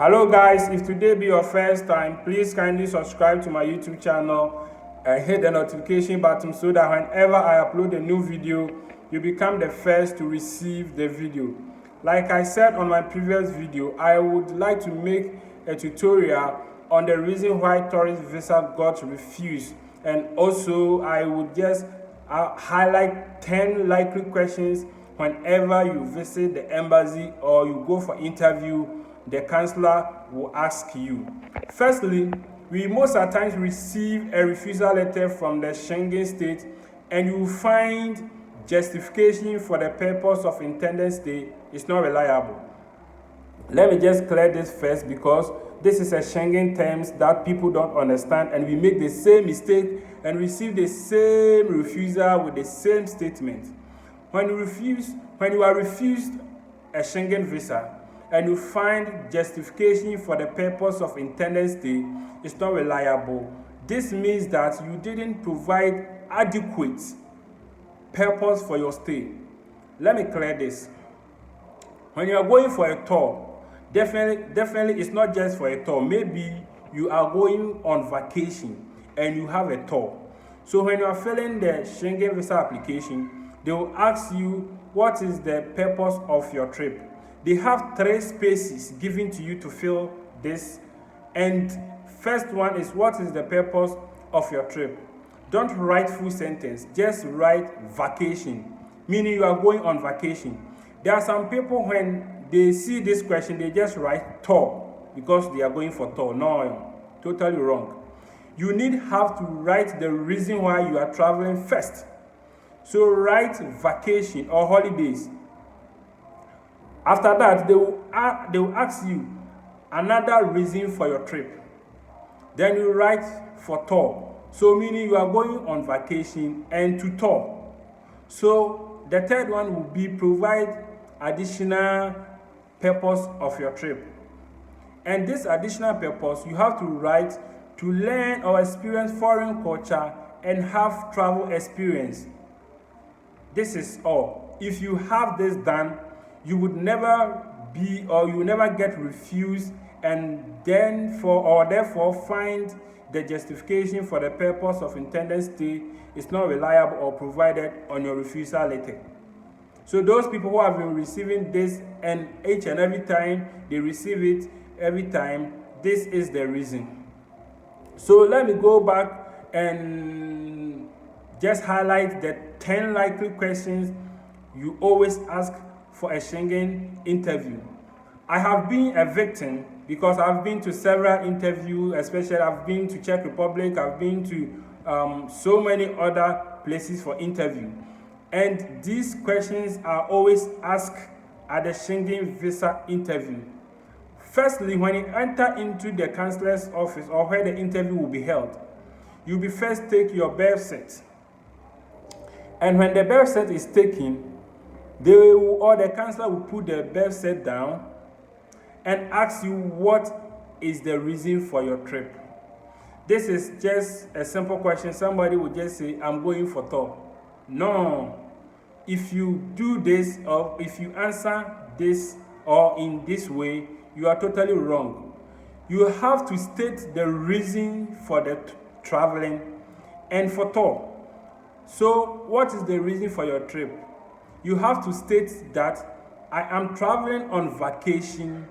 Hello guys, if today be your first time, please kindly subscribe to my YouTube channel and hit the notification button so that whenever I upload a new video, you become the first to receive the video. Like I said on my previous video, I would like to make a tutorial on the reason why tourist visa got refused, and also I would just highlight 10 likely questions whenever you visit the embassy or you go for interview. The counselor will ask you. Firstly, we most at times receive a refusal letter from the Schengen state, and you will find justification for the purpose of intended stay is not reliable. Let me just clear this first, because this is a Schengen terms that people don't understand, and we make the same mistake and receive the same refusal with the same statement. When you are refused a Schengen visa and you find justification for the purpose of intended stay is not reliable, this means that you didn't provide adequate purpose for your stay. Let me clear this. When you are going for a tour, definitely it's not just for a tour. Maybe you are going on vacation and you have a tour. So when you are filling the Schengen visa application, they will ask you what is the purpose of your trip. They have 3 spaces given to you to fill this, and first one is what is the purpose of your trip. Don't write full sentence, just write vacation, meaning you are going on vacation. There are some people, when they see this question, they just write tour because they are going for tour. No, totally wrong. You have to write the reason why you are traveling first. So write vacation or holidays. After that, they will ask you another reason for your trip. Then you write for tour. So meaning you are going on vacation and to tour. So the third one will be provide additional purpose of your trip. And this additional purpose, you have to write to learn or experience foreign culture and have travel experience. This is all. If you have this done, you would never be, or you never get refused, and therefore find the justification for the purpose of intended stay is not reliable or provided on your refusal letter. So those people who have been receiving this, and each and every time they receive it, every time, this is the reason. So let me go back and just highlight the 10 likely questions you always ask for a Schengen interview. I have been a victim because I've been to several interviews, especially I've been to Czech Republic, I've been to so many other places for interview. And these questions are always asked at the Schengen visa interview. Firstly, when you enter into the counselor's office or where the interview will be held, you'll be first take your birth cert. And when the birth cert is taken, the counselor will put the birth cert down and ask you what is the reason for your trip. This is just a simple question. Somebody would just say, I'm going for tour. No. If you do this, or if you answer this or in this way, you are totally wrong. You have to state the reason for the traveling and for tour. So what is the reason for your trip? You have to state that I am traveling on vacation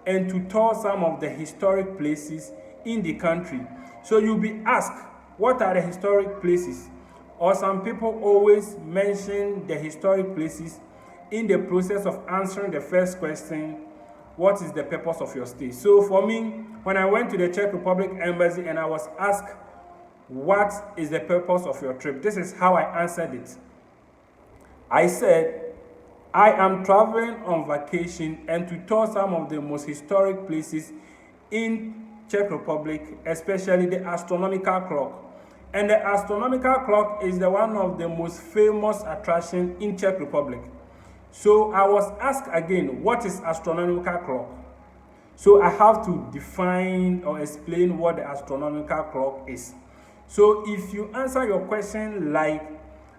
and to tour some of the historic places in the country. So you'll be asked, what are the historic places? Or some people always mention the historic places in the process of answering the first question, what is the purpose of your stay? So for me, when I went to the Czech Republic embassy and I was asked, what is the purpose of your trip? This is how I answered it. I said, I am traveling on vacation and to tour some of the most historic places in Czech Republic, especially the astronomical clock. And the astronomical clock is one of the most famous attractions in Czech Republic. So I was asked again, what is astronomical clock? So I have to define or explain what the astronomical clock is. So if you answer your question like,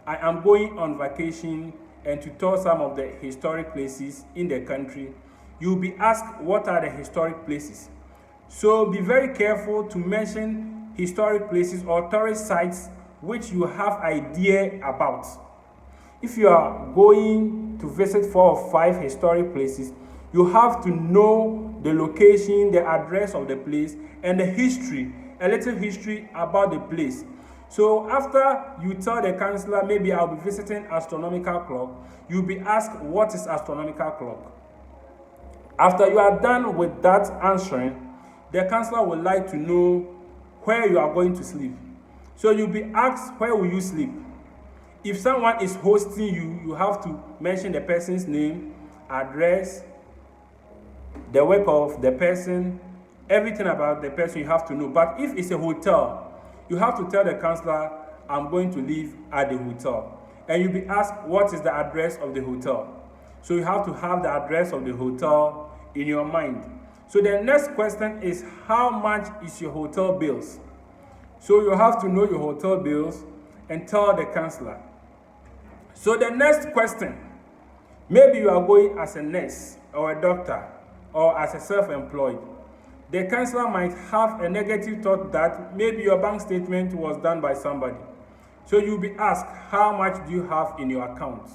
I am going on vacation and to tour some of the historic places in the country, you'll be asked what are the historic places. So be very careful to mention historic places or tourist sites which you have idea about. If you are going to visit 4 or 5 historic places, you have to know the location, the address of the place, and the history, a little history about the place. So after you tell the counselor, maybe I'll be visiting astronomical clock, you'll be asked what is astronomical clock. After you are done with that answering, the counselor would like to know where you are going to sleep. So you'll be asked, where will you sleep? If someone is hosting you, you have to mention the person's name, address, the work of the person, everything about the person you have to know. But if it's a hotel, you have to tell the counselor, I'm going to live at the hotel. And you'll be asked, what is the address of the hotel? So you have to have the address of the hotel in your mind. So the next question is, how much is your hotel bills? So you have to know your hotel bills and tell the counselor. So the next question, maybe you are going as a nurse or a doctor or as a self-employed. The counselor might have a negative thought that maybe your bank statement was done by somebody. So you'll be asked, how much do you have in your account?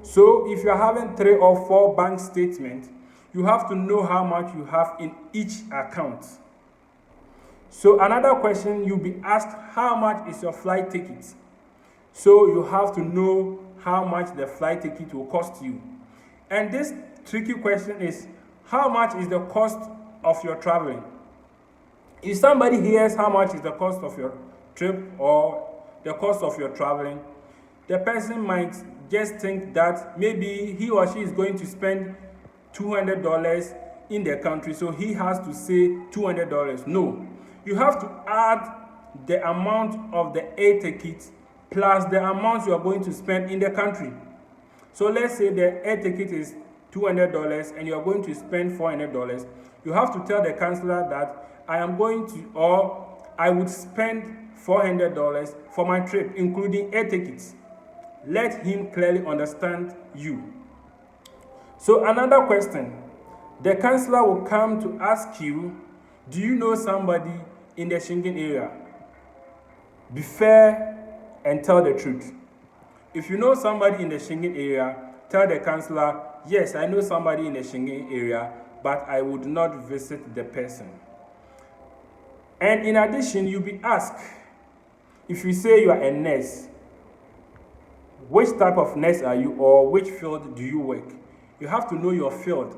So if you're having 3 or 4 bank statements, you have to know how much you have in each account. So another question, you'll be asked, how much is your flight ticket? So you have to know how much the flight ticket will cost you. And this tricky question is, how much is the cost of your traveling? If somebody hears how much is the cost of your trip or the cost of your traveling, the person might just think that maybe he or she is going to spend $200 in the country, so he has to say $200. No, you have to add the amount of the air ticket plus the amount you are going to spend in the country. So let's say the air ticket is $200 and you are going to spend $400. You have to tell the counselor that I am going to, or I would spend $400 for my trip, including air tickets. Let him clearly understand you. So another question, the counselor will come to ask you, do you know somebody in the Schengen area? Be fair and tell the truth. If you know somebody in the Schengen area, tell the counselor, yes, I know somebody in the Schengen area, but I would not visit the person. And in addition, you'll be asked, if you say you are a nurse, which type of nurse are you, or which field do you work? You have to know your field.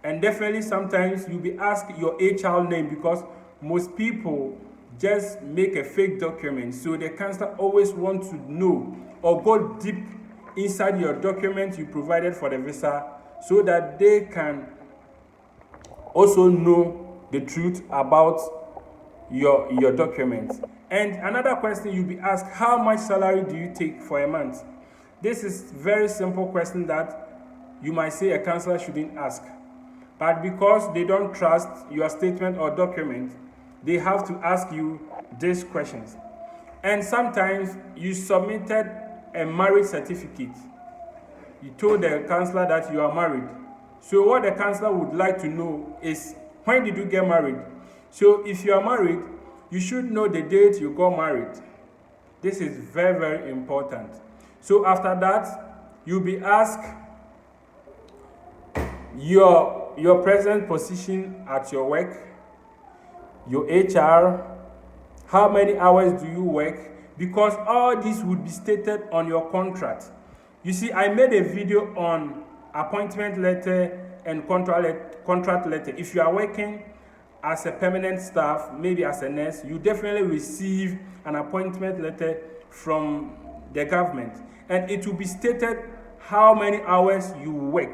And definitely sometimes you'll be asked your HR name, because most people just make a fake document. So the counselor always wants to know or go deep inside your document you provided for the visa, so that they can also know the truth about your documents. And another question you'll be asked, how much salary do you take for a month? This is very simple question that you might say a counselor shouldn't ask. But because they don't trust your statement or document, they have to ask you these questions. And sometimes you submitted a marriage certificate. You told the counselor that you are married. So what the counselor would like to know is, when did you get married? So if you are married, you should know the date you got married. This is very, very important. So after that, you'll be asked your present position at your work, your HR, how many hours do you work, because all this would be stated on your contract. You see, I made a video on appointment letter and contract letter. If you are working as a permanent staff, maybe as a nurse, you definitely receive an appointment letter from the government, and it will be stated how many hours you work.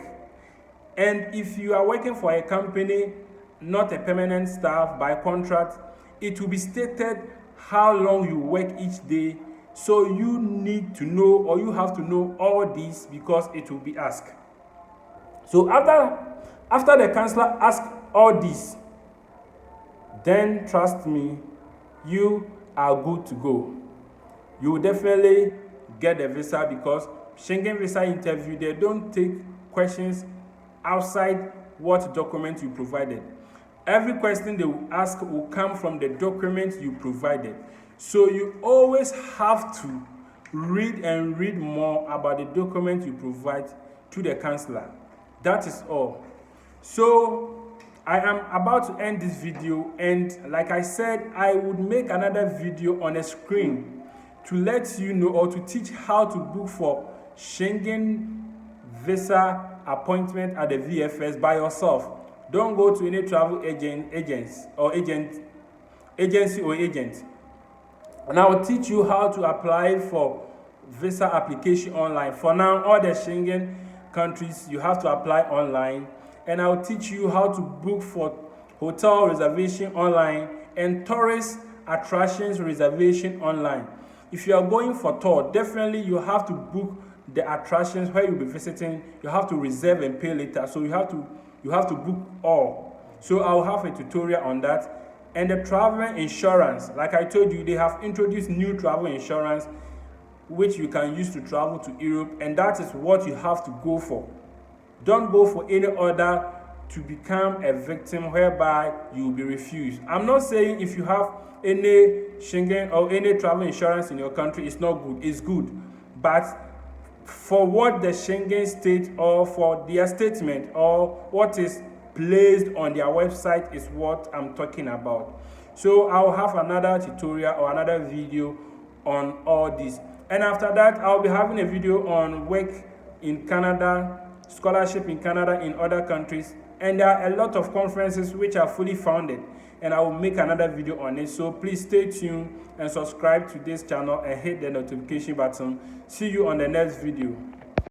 And if you are working for a company, not a permanent staff by contract, it will be stated how long you work each day. So you need to know, or you have to know all this, because it will be asked. So after the counselor asks all this, then trust me, you are good to go. You will definitely get the visa, because Schengen visa interview, they don't take questions outside what document you provided. Every question they will ask will come from the document you provided. So you always have to read and read more about the document you provide to the counselor. That is all. So I am about to end this video, and like I said, I would make another video on a screen to let you know or to teach how to book for Schengen visa appointment at the VFS by yourself. Don't go to any travel agency or agent. And I will teach you how to apply for visa application online. For now, all the Schengen countries, you have to apply online. And I will teach you how to book for hotel reservation online and tourist attractions reservation online. If you are going for tour, definitely you have to book the attractions where you'll be visiting. You have to reserve and pay later. So you have to book all. So I'll have a tutorial on that. And the travel insurance, like I told you, they have introduced new travel insurance which you can use to travel to Europe, and that is what you have to go for. Don't go for any other to become a victim whereby you will be refused. I'm not saying if you have any Schengen or any travel insurance in your country, it's not good. It's good. But for what the Schengen state or for their statement or what is placed on their website is what I'm talking about. So I'll have another tutorial or another video on all this. And after that, I'll be having a video on work in Canada, scholarship in Canada, in other countries, and there are a lot of conferences which are fully funded, and I will make another video on it. So please stay tuned and subscribe to this channel and hit the notification button. See you on the next video.